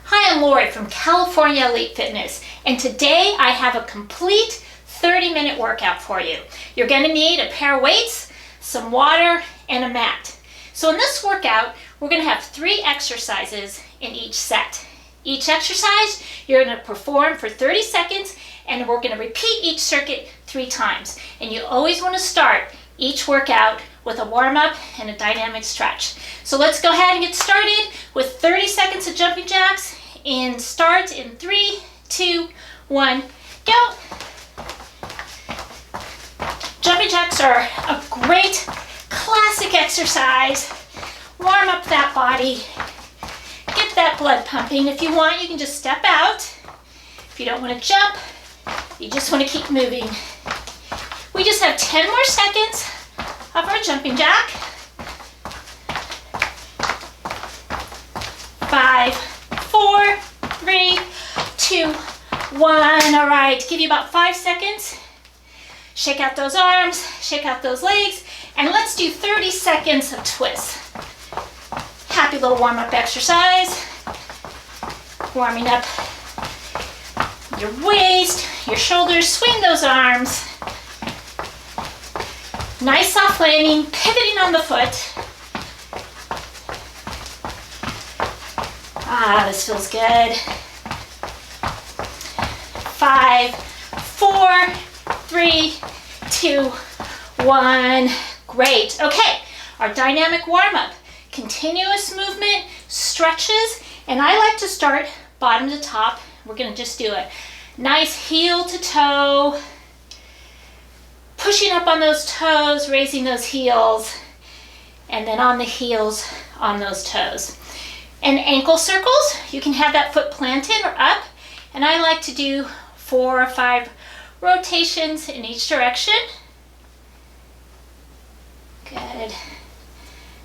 Hi, I'm Lori from California Elite Fitness, and today I have a complete 30-minute workout for you. You're going to need a pair of weights, some water, and a mat. So in this workout, we're going to have 3 exercises in each set. Each exercise you're going to perform for 30 seconds, and we're going to repeat each circuit 3 times. And you always want to start each workout with a warm-up and a dynamic stretch. So let's go ahead and get started with 30 seconds of jumping jacks. And start in 3, 2, 1, go. Jumping jacks are a great classic exercise. Warm up that body. Get that blood pumping. If you want, you can just step out. If you don't want to jump, you just want to keep moving. We just have 10 more seconds of our jumping jack. 5, 4, 3, 2, 1. All right, give you about 5 seconds. Shake out those arms, shake out those legs, and let's do 30 seconds of twists. Happy little warm-up exercise. Warming up your waist, your shoulders, swing those arms. Nice soft landing, pivoting on the foot. This feels good. 5, 4, 3, 2, 1. Great. Okay, our dynamic warm-up. Continuous movement, stretches, and I like to start bottom to top. We're going to just do a nice heel to toe, pushing up on those toes, raising those heels, and then on the heels on those toes. And ankle circles, you can have that foot planted or up, and I like to do 4 or 5 rotations in each direction. Good.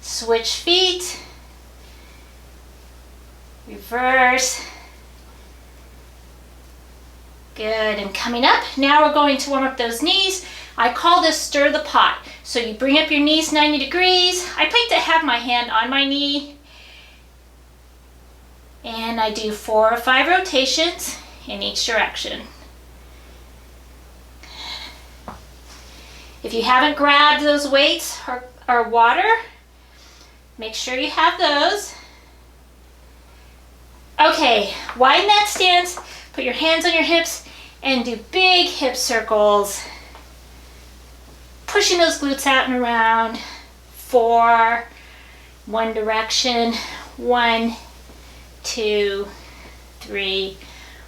Switch feet. Reverse. Good, and coming up, now we're going to warm up those knees. I call this stir the pot. So you bring up your knees 90 degrees. I like to have my hand on my knee. And I do 4 or 5 rotations in each direction. If you haven't grabbed those weights or water, make sure you have those. Okay, widen that stance, put your hands on your hips, and do big hip circles. Pushing those glutes out and around. 4, one direction, 1, 2, 3,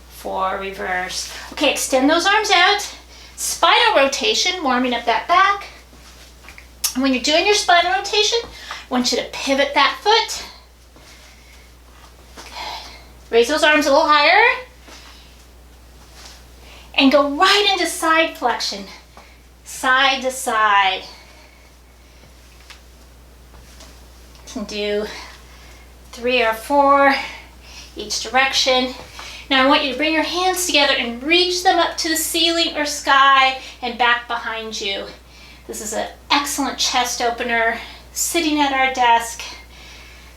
4, reverse. Okay, extend those arms out. Spinal rotation, warming up that back. When you're doing your spinal rotation, I want you to pivot that foot. Good. Raise those arms a little higher. And go right into side flexion. Side to side. You can do 3 or 4 each direction. Now I want you to bring your hands together and reach them up to the ceiling or sky and back behind you. This is an excellent chest opener, sitting at our desk.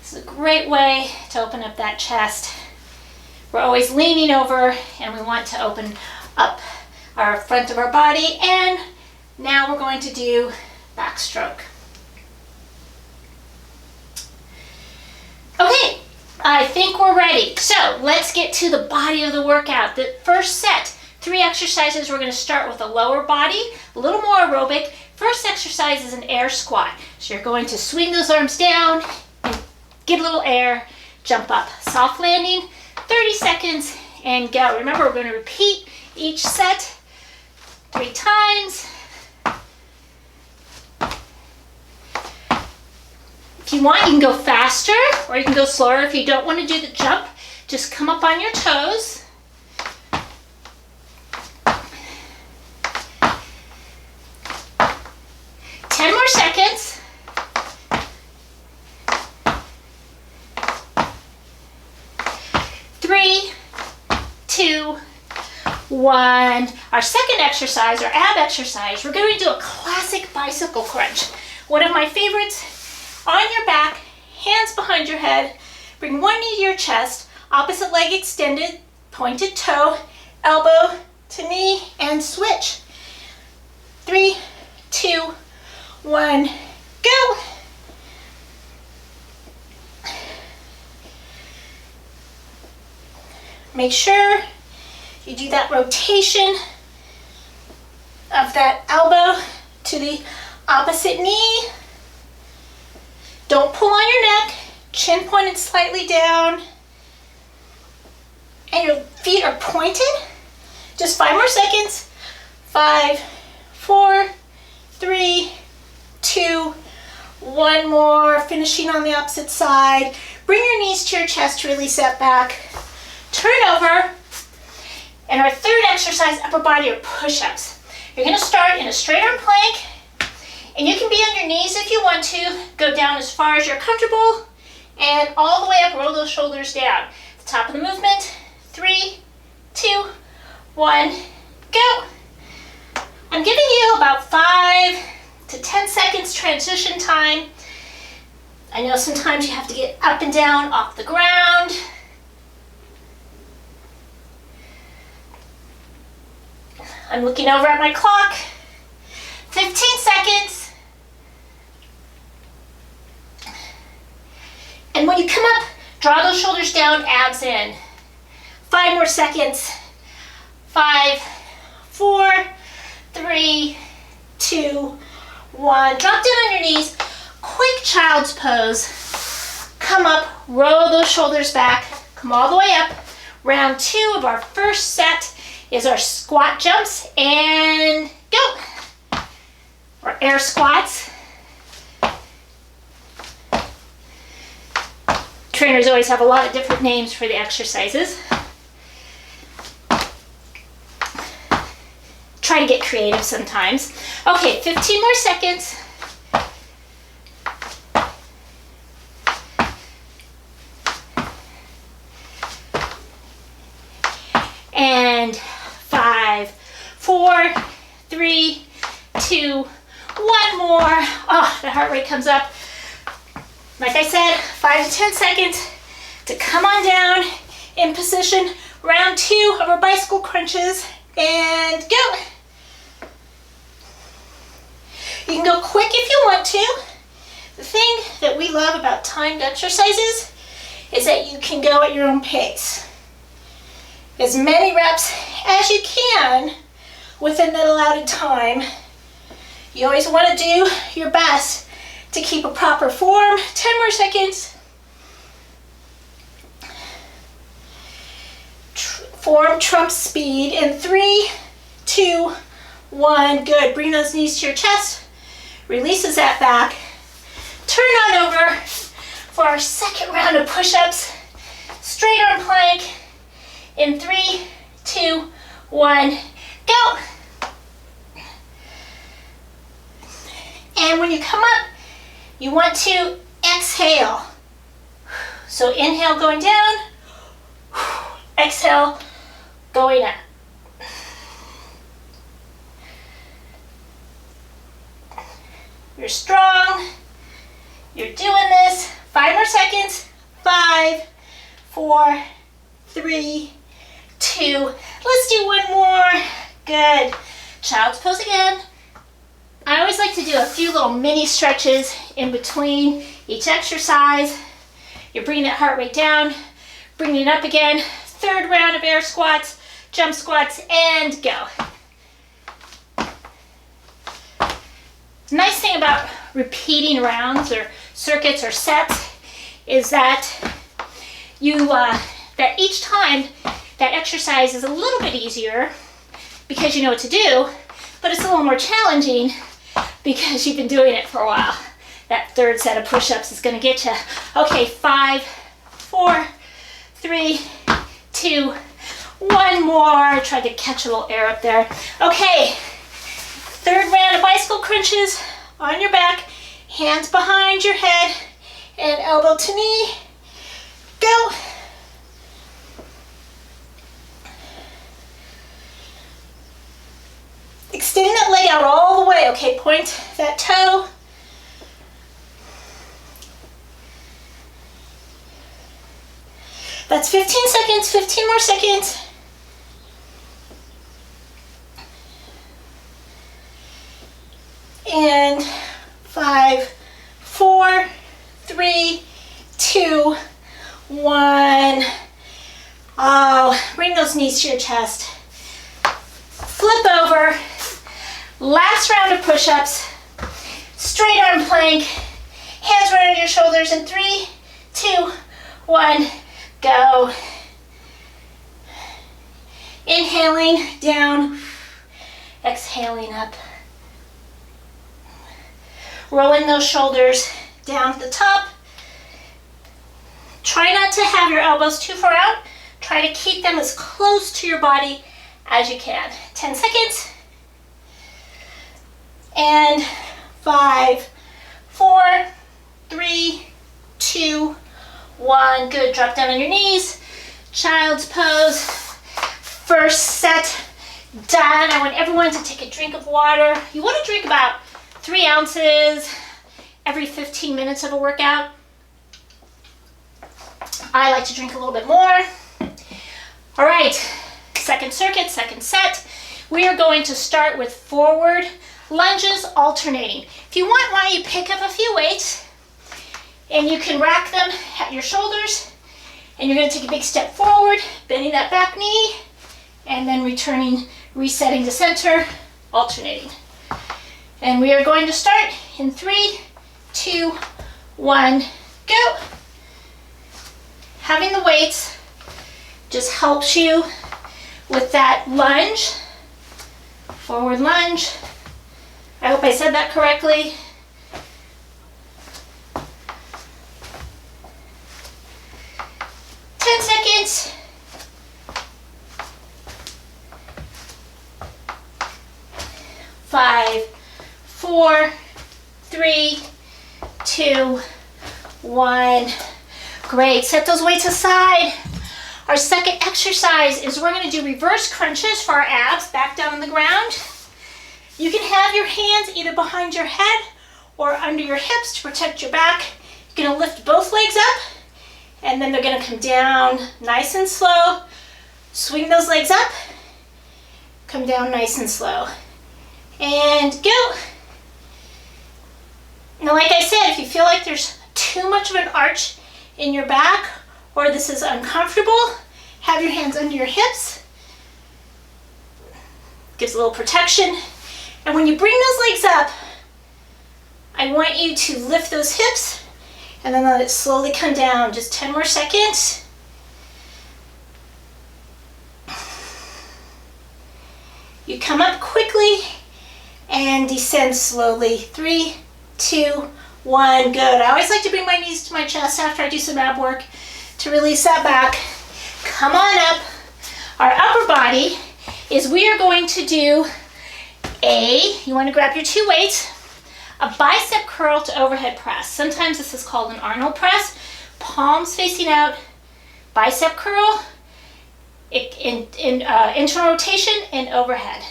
This is a great way to open up that chest. We're always leaning over, and we want to open up our front of our body. And now we're going to do backstroke. Okay. I think we're ready. So let's get to the body of the workout. The first set, 3 exercises. We're going to start with a lower body, a little more aerobic. First exercise is an air squat. So you're going to swing those arms down, and get a little air, jump up. Soft landing, 30 seconds, and go. Remember, we're going to repeat each set 3 times. If you want, you can go faster or you can go slower. If you don't want to do the jump, just come up on your toes. Ten more seconds. 3, 2, 1. Our second exercise, our ab exercise, we're going to do a classic bicycle crunch. One of my favorites. On your back, hands behind your head, bring one knee to your chest. Opposite leg extended, pointed toe, elbow to knee, and switch. 3, 2, 1, go. Make sure you do that rotation of that elbow to the opposite knee. Don't pull on your neck, chin pointed slightly down, and your feet are pointed. Just 5 more seconds. 5, 4, 3, 2, 1 more. Finishing on the opposite side. Bring your knees to your chest to release that back. Turn over. And our third exercise, upper body, are push-ups. You're going to start in a straight arm plank. And you can be on your knees if you want to. Go down as far as you're comfortable. And all the way up, roll those shoulders down. The top of the movement. 3, 2, 1, go. I'm giving you about 5 to 10 seconds transition time. I know sometimes you have to get up and down off the ground. I'm looking over at my clock. 15 seconds. And when you come up, draw those shoulders down, abs in. 5 more seconds. 5, 4, 3, 2, 1. Drop down on your knees. Quick child's pose. Come up, roll those shoulders back. Come all the way up. Round 2 of our first set is our squat jumps, and go. Or air squats. Trainers always have a lot of different names for the exercises. Try to get creative sometimes. Okay, 15 more seconds. And 5, 4, 3, 2, 1 more. Oh, the heart rate comes up. Like I said, 5 to 10 seconds to come on down in position. Round 2 of our bicycle crunches, and go. You can go quick if you want to. The thing that we love about timed exercises is that you can go at your own pace. As many reps as you can within that allotted time. You always want to do your best to keep a proper form. 10 more seconds. Form trumps speed in 3, 2, 1. Good. Bring those knees to your chest. Releases that back. Turn on over for our second round of push-ups. Straight arm plank in 3, 2, 1, go. And when you come up, you want to exhale. So inhale going down, exhale going up. You're strong. You're doing this. 5 more seconds. 5, 4, 3, 2. Let's do 1 more. Good. Child's pose again. I always like to do a few little mini stretches in between each exercise. You're bringing that heart rate down, bringing it up again. Third round of air squats, jump squats, and go. The nice thing about repeating rounds or circuits or sets is that that each time that exercise is a little bit easier because you know what to do, but it's a little more challenging because you've been doing it for a while. That third set of push-ups is going to get you. Okay, 5, 4, 3, 2, 1 more. Tried to catch a little air up there. Okay, third round of bicycle crunches on your back, hands behind your head, and elbow to knee. Go. Extending that leg out all the way. Okay, point that toe. That's 15 seconds, 15 more seconds. And 5, 4, 3, 2, 1. Oh, bring those knees to your chest. Flip over. Last round of push-ups. Straight arm plank. Hands right under your shoulders in 3, 2, 1, go. Inhaling down, exhaling up. Rolling those shoulders down at the top. Try not to have your elbows too far out. Try to keep them as close to your body as you can. 10 seconds. And 5, 4, 3, 2, 1. Good. Drop down on your knees. Child's pose. First set done. I want everyone to take a drink of water. You want to drink about 3 ounces every 15 minutes of a workout. I like to drink a little bit more. All right, second circuit, second set. We are going to start with forward lunges alternating. If you want, why don't you pick up a few weights and you can rack them at your shoulders, and you're going to take a big step forward, bending that back knee, and then returning, resetting to center, alternating. And we are going to start in 3, 2, 1, go. Having the weights just helps you with that lunge, forward lunge. I hope I said that correctly. Seconds. 5, 4, 3, 2, 1. Great. Set those weights aside. Our second exercise is we're going to do reverse crunches for our abs, back down on the ground. You can have your hands either behind your head or under your hips to protect your back. You're going to lift both legs up, and then they're going to come down nice and slow. Swing those legs up, come down nice and slow. And go. Now, like I said, if you feel like there's too much of an arch in your back or this is uncomfortable, have your hands under your hips. Gives a little protection. And when you bring those legs up, I want you to lift those hips and then let it slowly come down. Just 10 more seconds. You come up quickly and descend slowly. 3, 2, 1. Good. I always like to bring my knees to my chest after I do some ab work to release that back. Come on up. Our upper body is we are going to do you want to grab your 2 weights, a bicep curl to overhead press. Sometimes this is called an Arnold press. Palms facing out, bicep curl, internal rotation and overhead.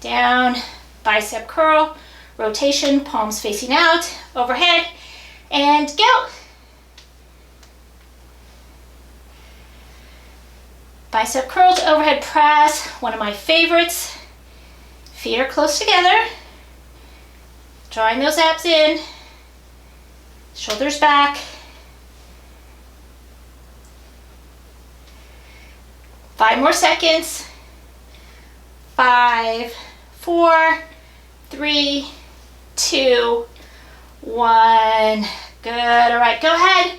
Down, bicep curl, rotation, palms facing out, overhead, and go. Bicep curl to overhead press, one of my favorites. Feet are close together. Drawing those abs in. Shoulders back. 5 more seconds. 5, 4, 3, 2, 1. Good. All right, go ahead.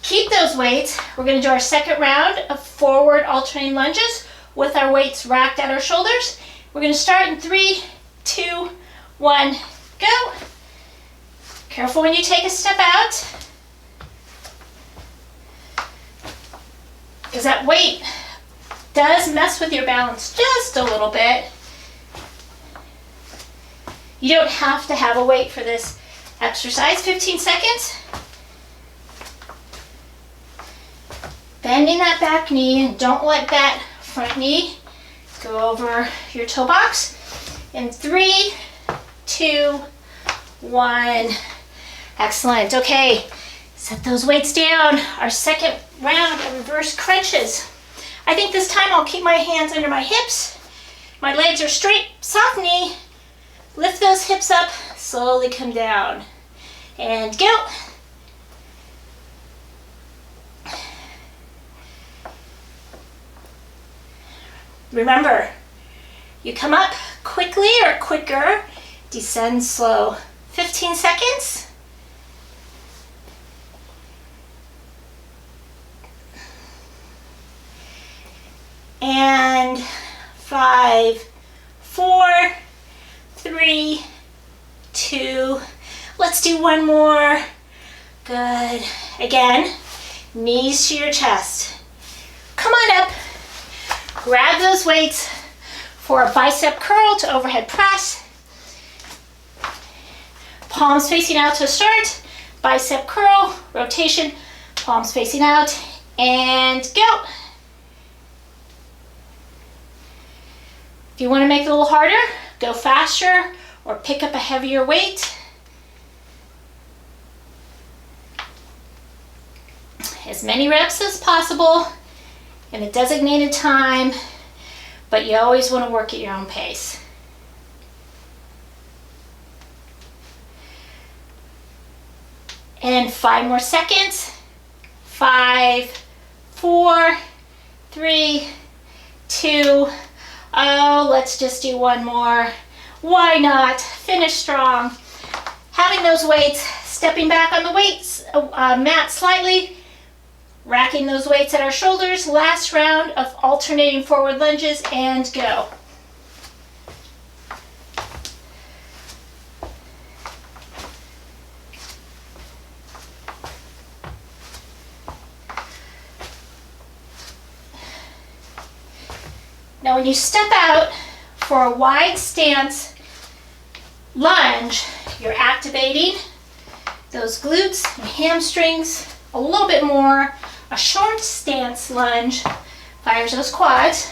Keep those weights. We're going to do our second round of forward alternating lunges with our weights racked at our shoulders. We're going to start in 3, 2, 1, go. Careful when you take a step out, because that weight does mess with your balance just a little bit. You don't have to have a weight for this exercise. 15 seconds. Bending that back knee, and don't let that front knee go over your toe box. In 3, 2, 1. Excellent. Okay, Set those weights down. Our second round of reverse crunches. I think this time I'll keep my hands under my hips. My legs are straight, soft knee. Lift those hips up, slowly come down. And go. Remember, you come up quickly or quicker, descend slow. 15 seconds. And 5, 4, 3, 2. Let's do one more. Good. Again, knees to your chest. Come on up. Grab those weights for a bicep curl to overhead press. Palms facing out to start. Bicep curl, rotation, palms facing out, and go. If you want to make it a little harder, go faster or pick up a heavier weight. As many reps as possible in a designated time, but you always want to work at your own pace. And 5 more seconds. 5, 4, 3, 2. Oh, let's just do one more. Why not? Finish strong. Having those weights, stepping back on the weights mat slightly, racking those weights at our shoulders. Last round of alternating forward lunges, and go. Now when you step out for a wide stance lunge, you're activating those glutes and hamstrings a little bit more. A short stance lunge fires those quads.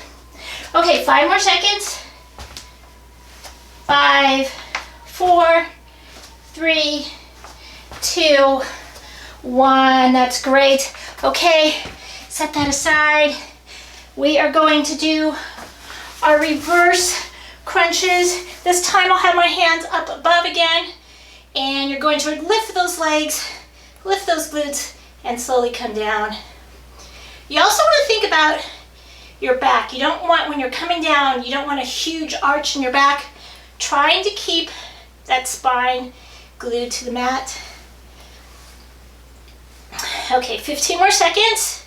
Okay, 5 more seconds. 5, 4, 3, 2, 1. That's great. Okay, set that aside. We are going to do our reverse crunches. This time I'll have my hands up above again, and you're going to lift those legs, lift those glutes, and slowly come down. You also want to think about your back. You don't want, when you're coming down, you don't want a huge arch in your back. Trying to keep that spine glued to the mat. Okay, 15 more seconds.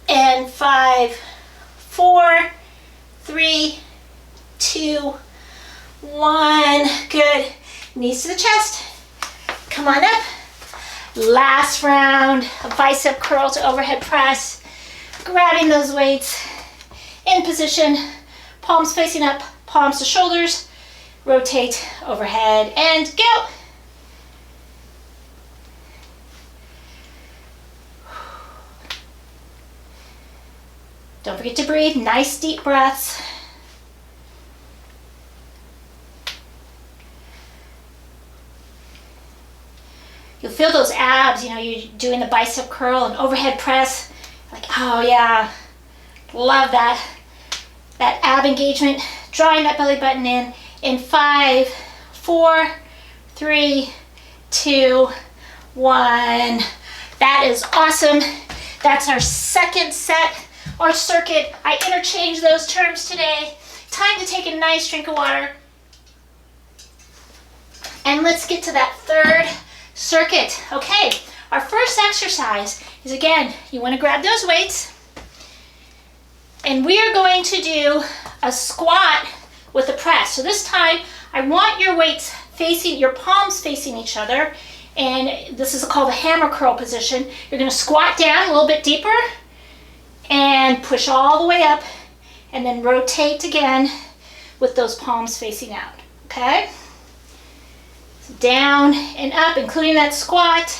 And 5, 4, 3, 2, 1. Good. Knees to the chest. Come on up. Last round of bicep curl to overhead press. Grabbing those weights in position. Palms facing up, palms to shoulders. Rotate overhead and go. Don't forget to breathe. Nice deep breaths. You'll feel those abs, you know, you're doing the bicep curl and overhead press. Like, oh yeah, love that. That ab engagement, drawing that belly button in 5, 4, 3, 2, 1. That is awesome. That's our second set or circuit. I interchanged those terms today. Time to take a nice drink of water. And let's get to that third circuit. Okay, our first exercise is, again, you want to grab those weights, and we are going to do a squat with a press. So this time, I want your weights facing, your palms facing each other, and this is called the hammer curl position. You're going to squat down a little bit deeper and push all the way up, and then rotate again with those palms facing out. Okay? So down and up, including that squat,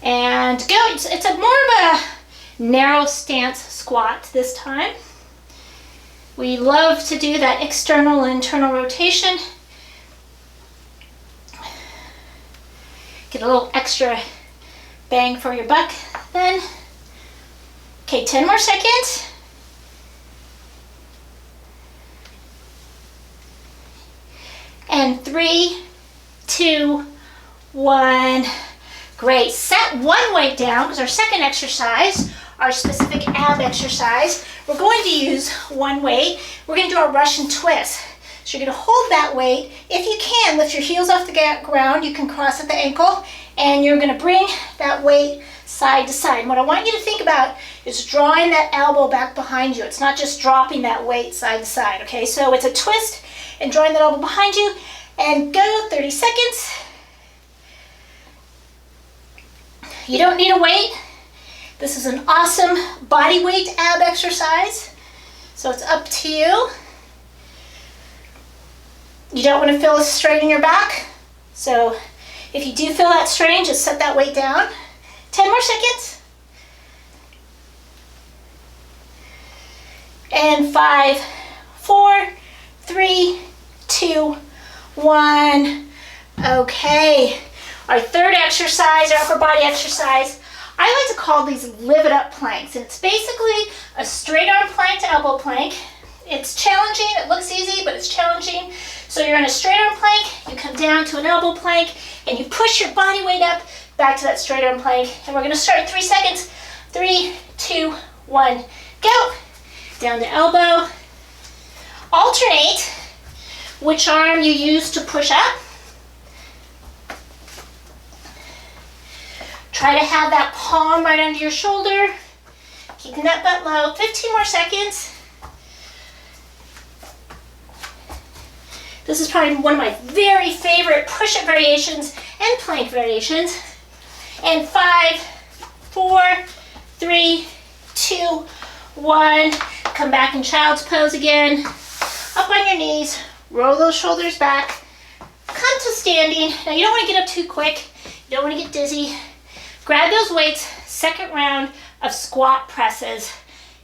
and go. It's a more of a narrow stance squat this time. We love to do that external and internal rotation. Get a little extra bang for your buck then. Okay, 10 more seconds. And 3, 2, 1. Great. Set one weight down because our second exercise, our specific ab exercise, we're going to use one weight. We're going to do our Russian twist. So you're going to hold that weight. If you can, lift your heels off the ground. You can cross at the ankle. And you're going to bring that weight side to side. And what I want you to think about is drawing that elbow back behind you. It's not just dropping that weight side to side, okay? So it's a twist and drawing that elbow behind you. And go, 30 seconds. You don't need a weight. This is an awesome body weight ab exercise. So it's up to you. You don't want to feel a strain in your back. So if you do feel that strain, just set that weight down. 10 more seconds. And 5, 4, 3, 2, 1. Okay. Our third exercise, our upper body exercise, I like to call these live it up planks. And it's basically a straight arm plank to elbow plank. It's challenging, it looks easy, but it's challenging. So you're in a straight arm plank, you come down to an elbow plank, and you push your body weight up back to that straight arm plank. And we're gonna start in 3 seconds. 3, 2, 1, go. Down to elbow. Alternate which arm you use to push up. Try to have that palm right under your shoulder, keeping that butt low. 15 more seconds. This is probably one of my very favorite push-up variations and plank variations. And 5, 4, 3, 2, 1. Come back in child's pose again. Up on your knees, roll those shoulders back. Come to standing. Now you don't want to get up too quick. You don't want to get dizzy. Grab those weights, second round of squat presses,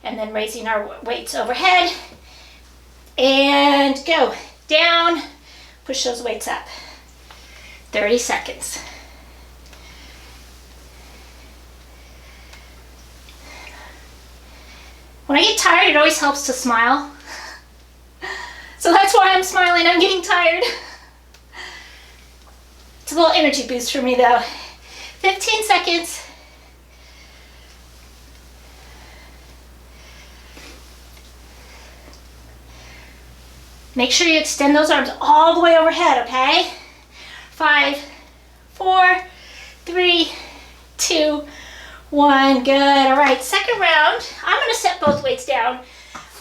and then raising our weights overhead. And go. Down, push those weights up. 30 seconds. When I get tired, it always helps to smile. So that's why I'm smiling. I'm getting tired. It's a little energy boost for me though. 15 seconds. Make sure you extend those arms all the way overhead, okay? 5, 4, 3, 2, 1. Good. All right, second round. I'm going to set both weights down.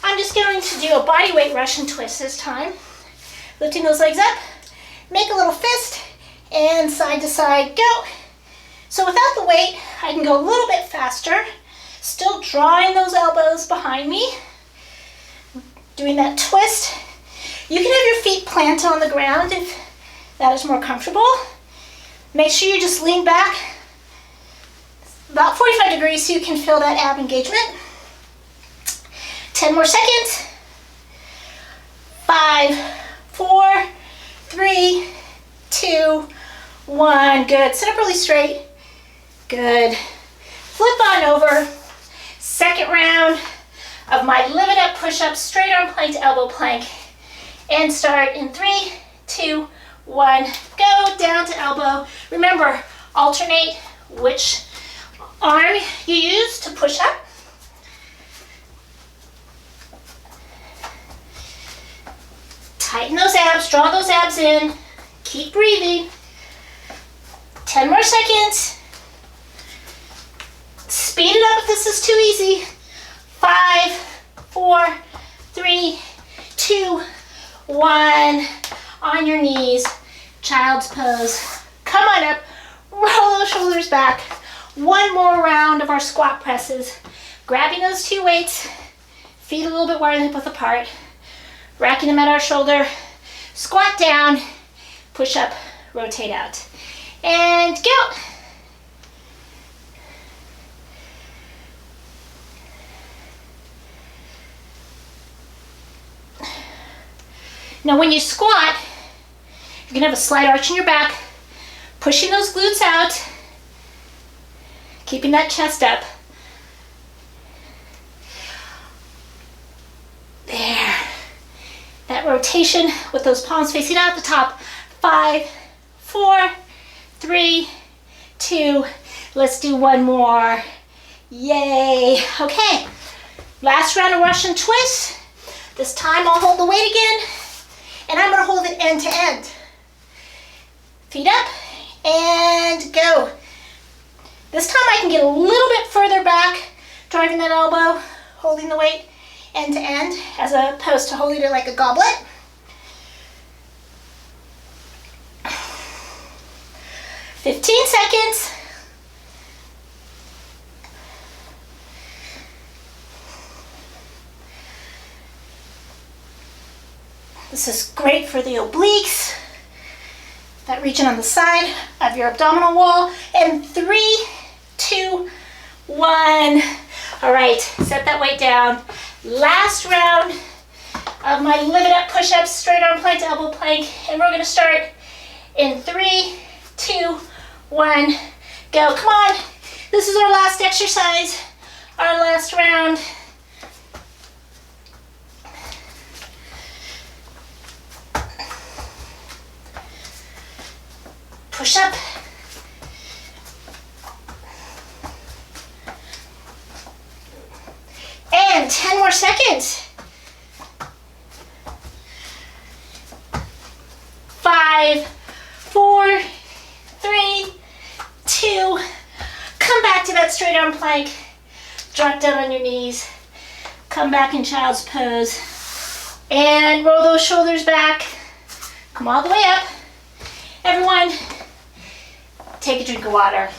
I'm just going to do a body weight Russian twist this time. Lifting those legs up. Make a little fist and side to side. Go. So without the weight, I can go a little bit faster. Still drawing those elbows behind me. Doing that twist. You can have your feet planted on the ground if that is more comfortable. Make sure you just lean back about 45 degrees so you can feel that ab engagement. 10 more seconds. 5, 4, 3, 2, 1. Good. Sit up really straight. Good. Flip on over. Second round of my live it up push-up, straight arm plank to elbow plank. And start in 3, 2, 1. Go down to elbow. Remember, alternate which arm you use to push up. Tighten those abs, draw those abs in. Keep breathing. 10 more seconds. Speed it up if this is too easy. 5, 4, 3, 2, 1. On your knees, child's pose. Come on up, roll those shoulders back. One more round of our squat presses. Grabbing those two weights, feet a little bit wider than hip width apart. Racking them at our shoulder. Squat down, push up, rotate out. And go. Now when you squat, you're gonna have a slight arch in your back, pushing those glutes out, keeping that chest up. There. That rotation with those palms facing out the top. 5, 4, 3, 2. Let's do one more. Yay. Okay. Last round of Russian twist. This time I'll hold the weight again, and I'm going to hold it end to end. Feet up and go. This time I can get a little bit further back, driving that elbow, holding the weight end to end, as opposed to holding it like a goblet. "15 seconds. This is great for the obliques, that region on the side of your abdominal wall. And 3, 2, 1. All right, set that weight down. Last round of my live it up push-ups, straight arm plank to elbow plank. And we're gonna start in 3, 2, 1, go. Come on, this is our last exercise, our last round. Push up. And 10 more seconds. 5, 4, 3, 2. Come back to that straight arm plank. Drop down on your knees. Come back in child's pose. And roll those shoulders back. Come all the way up. Everyone, take a drink of water.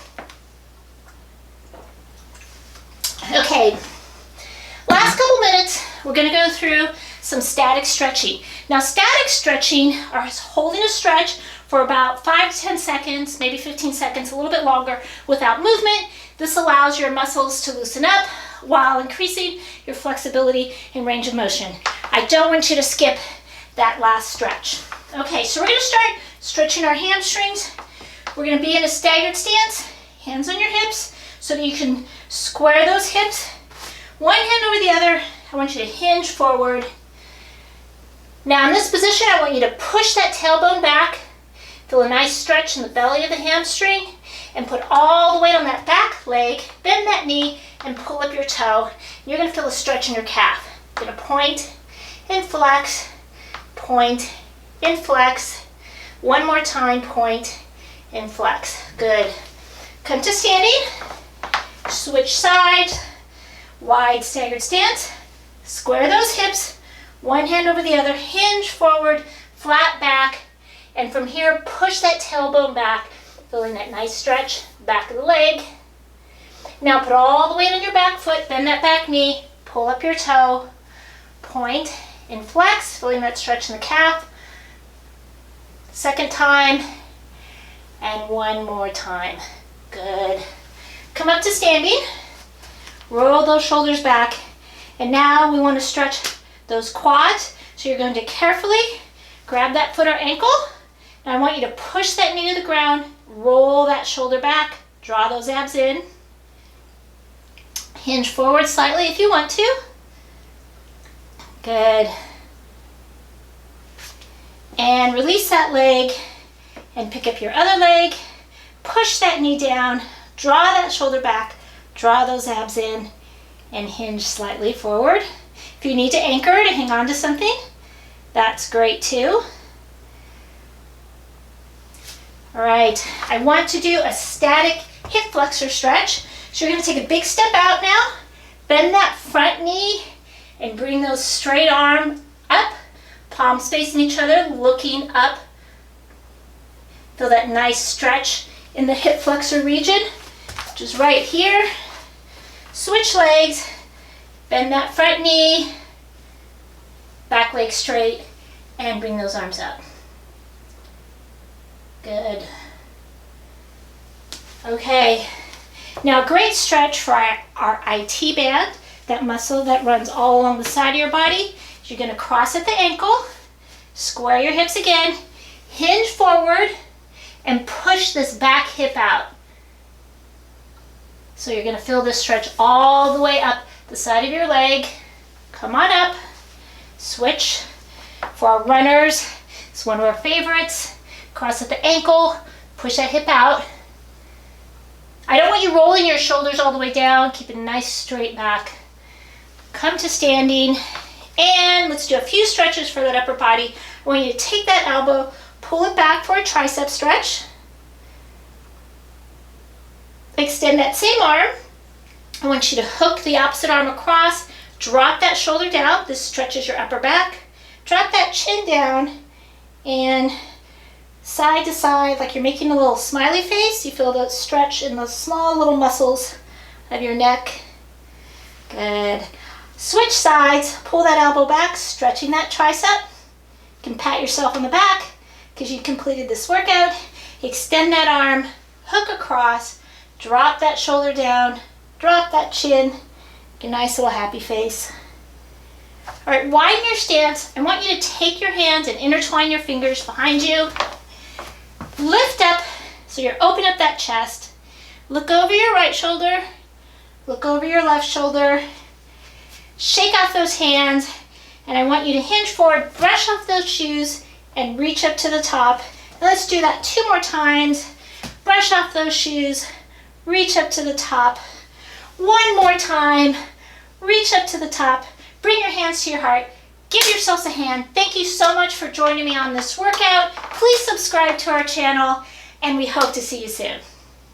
Okay, last couple minutes, we're gonna go through some static stretching. Now, static stretching is holding a stretch for about 5 to 10 seconds, maybe 15 seconds, a little bit longer without movement. This allows your muscles to loosen up while increasing your flexibility and range of motion. I don't want you to skip that last stretch. Okay, so we're gonna start stretching our hamstrings. We're gonna be in a staggered stance, hands on your hips, so that you can square those hips. One hand over the other. I want you to hinge forward. Now in this position, I want you to push that tailbone back, feel a nice stretch in the belly of the hamstring, and put all the weight on that back leg, bend that knee, and pull up your toe. You're gonna feel a stretch in your calf. You're gonna point and flex, point and flex. One more time, point and flex. Good. Come to standing. Switch sides. Wide staggered stance. Square those hips. One hand over the other. Hinge forward, flat back. And from here, push that tailbone back, feeling that nice stretch, back of the leg. Now put all the weight on your back foot, bend that back knee, pull up your toe, point and flex, feeling that stretch in the calf. Second time, and one more time. Good. Come up to standing, roll those shoulders back, and now we want to stretch those quads. So you're going to carefully grab that foot or ankle. Now I want you to push that knee to the ground, roll that shoulder back, draw those abs in. Hinge forward slightly if you want to. Good. And release that leg and pick up your other leg. Push that knee down, draw that shoulder back, draw those abs in, and hinge slightly forward. If you need to anchor to hang on to something, that's great too. All right, I want to do a static hip flexor stretch. So you're going to take a big step out now, bend that front knee, and bring those straight arm up, palms facing each other, looking up. Feel that nice stretch in the hip flexor region, which is right here. Switch legs, bend that front knee, back leg straight, and bring those arms up. Good. Okay, now great stretch for our IT band, that muscle that runs all along the side of your body. You're going to cross at the ankle, Square your hips again, hinge forward, and push this back hip out. So you're gonna feel this stretch all the way up the side of your leg. Come on up, switch. For our runners, it's one of our favorites. Cross at the ankle, push that hip out. I don't want you rolling your shoulders all the way down. Keep a nice straight back. Come to standing, and let's do a few stretches for that upper body. I want you to take that elbow, pull it back for a tricep stretch. Extend that same arm. I want you to hook the opposite arm across, drop that shoulder down. This stretches your upper back. Drop that chin down, and side to side, like you're making a little smiley face. You feel the stretch in the small little muscles of your neck. Good. Switch sides, pull that elbow back, stretching that tricep. You can pat yourself on the back because you completed this workout. Extend that arm, hook across, drop that shoulder down, drop that chin. Get a nice little happy face. All right, widen your stance. I want you to take your hands and intertwine your fingers behind you. Lift up so you're open up that chest. Look over your right shoulder. Look over your left shoulder. Shake off those hands, and I want you to hinge forward, brush off those shoes, and reach up to the top. And let's do that 2 more times. Brush off those shoes, reach up to the top. 1 more time, reach up to the top. Bring your hands to your heart. Give yourselves a hand. Thank you so much for joining me on this workout. Please subscribe to our channel, and we hope to see you soon.